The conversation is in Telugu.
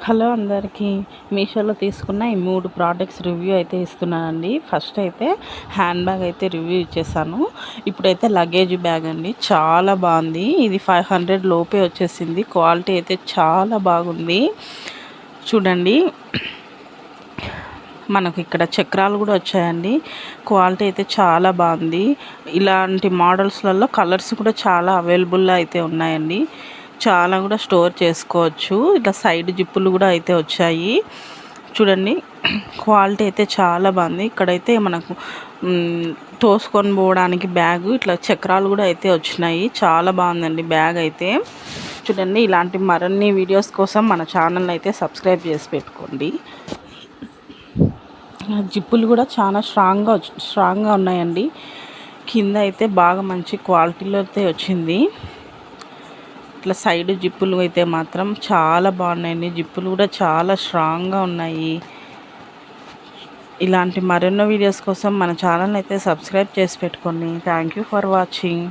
హలో అందరికీ. మీషోలో తీసుకున్న ఈ 3 ప్రోడక్ట్స్ రివ్యూ అయితే ఇస్తున్నానండి. ఫస్ట్ అయితే హ్యాండ్ బ్యాగ్ అయితే రివ్యూ ఇచ్చేసాను. ఇప్పుడైతే లగేజ్ బ్యాగ్ అండి, చాలా బాగుంది. ఇది 500 లోపే వచ్చేసింది. క్వాలిటీ అయితే చాలా బాగుంది. చూడండి, మనకు ఇక్కడ చక్రాలు కూడా వచ్చాయండి. క్వాలిటీ అయితే చాలా బాగుంది. ఇలాంటి మోడల్స్లలో కలర్స్ కూడా చాలా అవైలబుల్లో అయితే ఉన్నాయండి. చాలా కూడా స్టోర్ చేసుకోవచ్చు. ఇట్లా సైడ్ జిప్పులు కూడా అయితే వచ్చాయి. చూడండి, క్వాలిటీ అయితే చాలా బాగుంది. ఇక్కడైతే మనకు తోసుకొని పోవడానికి బ్యాగు, ఇట్లా చక్రాలు కూడా అయితే వచ్చినాయి. చాలా బాగుందండి బ్యాగ్ అయితే. చూడండి, ఇలాంటి మరిన్ని వీడియోస్ కోసం మన ఛానల్ అయితే సబ్స్క్రైబ్ చేసి పెట్టుకోండి. జిప్పులు కూడా చాలా స్ట్రాంగ్గా ఉన్నాయండి. కింద అయితే బాగా మంచి క్వాలిటీలో అయితే వచ్చింది. ఇట్లా సైడ్ జిప్పులు అయితే మాత్రం చాలా బాగున్నాయండి. జిప్పులు కూడా చాలా స్ట్రాంగ్గా ఉన్నాయి. ఇలాంటి మరెన్నో వీడియోస్ కోసం మన ఛానల్ అయితే సబ్స్క్రైబ్ చేసి పెట్టుకోండి. Thank you for watching.